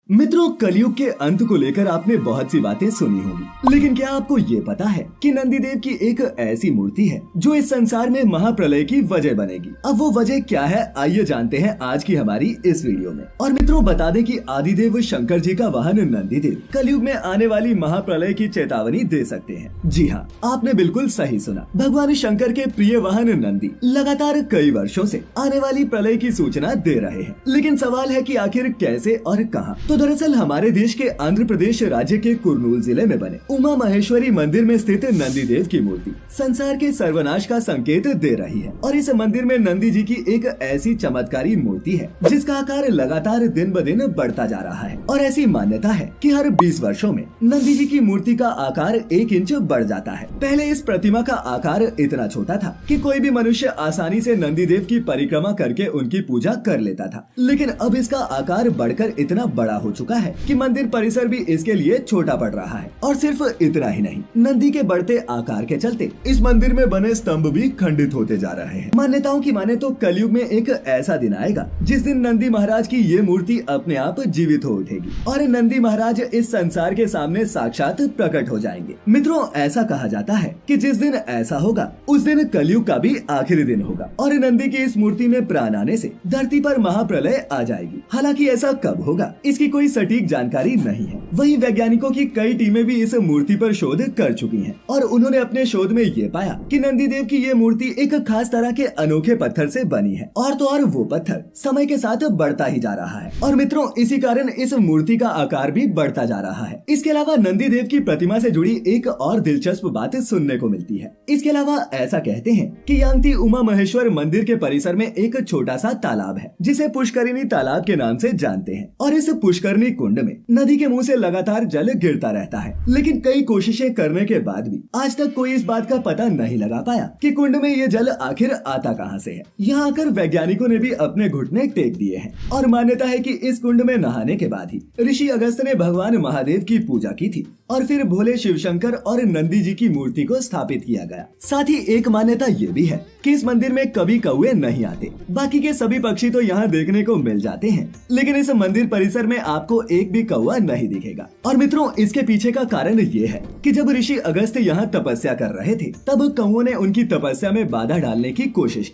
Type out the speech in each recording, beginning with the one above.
मित्रों, कलयुग के अंत को लेकर आपने बहुत सी बातें सुनी होंगी, लेकिन क्या आपको ये पता है कि नंदीदेव की एक ऐसी मूर्ति है जो इस संसार में महाप्रलय की वजह बनेगी। अब वो वजह क्या है, आइए जानते हैं आज की हमारी इस वीडियो में। और मित्रों, बता दें कि आदिदेव शंकर जी का वाहन नंदीदेव कलयुग में आने वाली महाप्रलय की चेतावनी दे सकते हैं। जी हाँ, आपने बिल्कुल सही सुना। भगवान शंकर के प्रिय वाहन नंदी लगातार कई वर्षों से आने वाली प्रलय की सूचना दे रहे हैं, लेकिन सवाल है कि आखिर कैसे और कहां। तो दरअसल हमारे देश के आंध्र प्रदेश राज्य के कुर्नूल जिले में बने उमा महेश्वरी मंदिर में स्थित नंदीदेव की मूर्ति संसार के सर्वनाश का संकेत दे रही है। और इस मंदिर में नंदी जी की एक ऐसी चमत्कारी मूर्ति है जिसका आकार लगातार दिन ब दिन बढ़ता जा रहा है। और ऐसी मान्यता है कि हर 20 वर्षों में नंदी जी की मूर्ति का आकार 1 इंच बढ़ जाता है। पहले इस प्रतिमा का आकार इतना छोटा था कि कोई भी मनुष्य आसानी से नंदीदेव की परिक्रमा करके उनकी पूजा कर लेता था, लेकिन अब इसका आकार बढ़कर इतना बड़ा हो चुका है कि मंदिर परिसर भी इसके लिए छोटा पड़ रहा है। और सिर्फ इतना ही नहीं, नंदी के बढ़ते आकार के चलते इस मंदिर में बने स्तंभ भी खंडित होते जा रहे हैं। मान्यताओं की माने तो कलयुग में एक ऐसा दिन आएगा जिस दिन नंदी महाराज की ये मूर्ति अपने आप जीवित हो उठेगी और नंदी महाराज इस संसार के सामने साक्षात प्रकट हो जाएंगे। मित्रों, ऐसा कहा जाता है कि जिस दिन ऐसा होगा उस दिन कलयुग का भी आखिरी दिन होगा और नंदी की इस मूर्ति में प्राण आने से धरती पर महाप्रलय आ जाएगी। हालांकि ऐसा कब होगा इसकी कोई सटीक जानकारी नहीं है। वहीं वैज्ञानिकों की कई टीमें भी इस मूर्ति पर शोध कर चुकी हैं और उन्होंने अपने शोध में ये पाया कि नंदीदेव की ये मूर्ति एक खास तरह के अनोखे पत्थर से बनी है और तो और वो पत्थर समय के साथ बढ़ता ही जा रहा है। और मित्रों, इसी कारण इस मूर्ति का आकार भी बढ़ता जा रहा है। इसके अलावा नंदीदेव की प्रतिमा से जुड़ी एक और दिलचस्प बात सुनने को मिलती है। इसके अलावा ऐसा कहते हैं कि यांगती उमा महेश्वर मंदिर के परिसर में एक छोटा सा तालाब है जिसे पुष्करिणी तालाब के नाम से जानते हैं। और इस पुष्करिणी कुंड में नदी के मुंह से लगातार जल गिरता रहता है, लेकिन कई कोशिशें करने के बाद भी आज तक कोई इस बात का पता नहीं लगा पाया कि कुंड में ये जल आखिर आता कहां से है। यहाँ आकर वैज्ञानिकों ने भी अपने घुटने टेक दिए हैं और मान्यता है कि इस कुंड में नहाने के बाद ही ऋषि अगस्त ने भगवान महादेव की पूजा की थी और फिर भोले शिव शंकर और नंदी जी की मूर्ति को स्थापित किया गया। साथ ही एक मान्यता ये भी है कि इस मंदिर में कभी कौवे नहीं आते, बाकी के सभी पक्षी तो यहाँ देखने को मिल जाते हैं, लेकिन इस मंदिर परिसर में आपको एक भी कौवा नहीं दिखेगा। और मित्रों, इसके पीछे का कारण ये है कि जब ऋषि अगस्त यहाँ तपस्या कर रहे थे तब कौवों ने उनकी तपस्या में बाधा डालने की कोशिश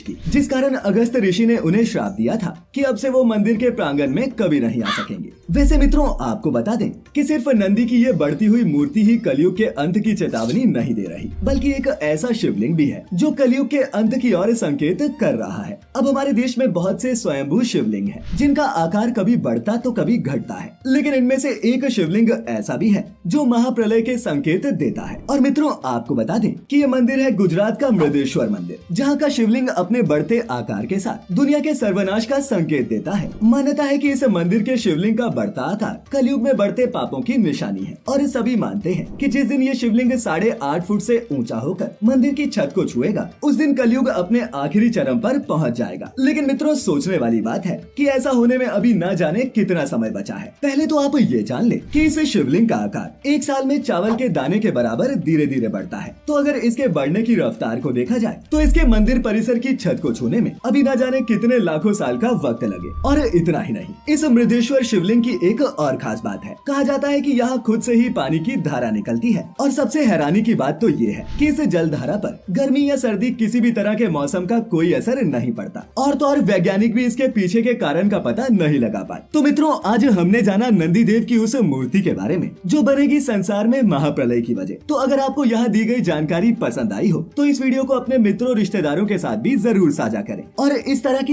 की, जिस कारण अगस्त ऋषि ने उन्हें श्राप दिया था कि अब से वो मंदिर के प्रांगण में कभी नहीं आ सकेंगे। वैसे मित्रों, आपको बता दें कि सिर्फ नंदी की ये बढ़ती हुई मूर्ति ही कलयुग के अंत की चेतावनी नहीं दे रही, बल्कि एक ऐसा शिवलिंग भी है जो कलयुग के अंत की ओर संकेत कर रहा है। अब हमारे देश में बहुत से स्वयंभू शिवलिंग हैं, जिनका आकार कभी बढ़ता तो कभी घटता है, लेकिन इनमें से एक शिवलिंग ऐसा भी है जो महाप्रलय के संकेत देता है। और मित्रों, आपको बता दें कि ये मंदिर है गुजरात का मृदेश्वर मंदिर, जहाँ का शिवलिंग अपने बढ़ते आकार के साथ दुनिया के सर्वनाश का संकेत देता है। मान्यता है कि इस मंदिर के शिवलिंग का बढ़ता आकार कलयुग में बढ़ते पापों की निशानी है और सभी मानते हैं कि जिस दिन ये शिवलिंग 8.5 फुट से ऊंचा होकर मंदिर की छत को छुएगा उस दिन कलयुग अपने आखिरी चरम पर पहुंच जाएगा। लेकिन मित्रों, सोचने वाली बात है कि ऐसा होने में अभी न जाने कितना समय बचा है। पहले तो आप ये जान ले कि इस शिवलिंग का आकार 1 साल में चावल के दाने के बराबर धीरे धीरे बढ़ता है। तो अगर इसके बढ़ने की रफ्तार को देखा जाए तो इसके मंदिर परिसर की छत को छूने में अभी न जाने कितने लाखों साल का वक्त लगे। और इतना ही नहीं, इस मृदेश्वर शिवलिंग की एक और खास बात है। कहा जाता है कि यहाँ खुद से ही पानी की धारा निकलती है और सबसे हैरानी की बात तो ये है कि इस जल धारा पर गर्मी या सर्दी किसी भी तरह के मौसम का कोई असर नहीं पड़ता। और तो और वैज्ञानिक भी इसके पीछे के कारण का पता नहीं लगा पाए। तो मित्रों, आज हमने जाना नंदीदेव की उस मूर्ति के बारे में जो बनेगी संसार में महाप्रलय की वजह। तो अगर आपको यहाँ दी गई जानकारी पसंद आई हो तो इस वीडियो को अपने मित्रों रिश्तेदारों के साथ भी जरूर साझा करें और इस तरह की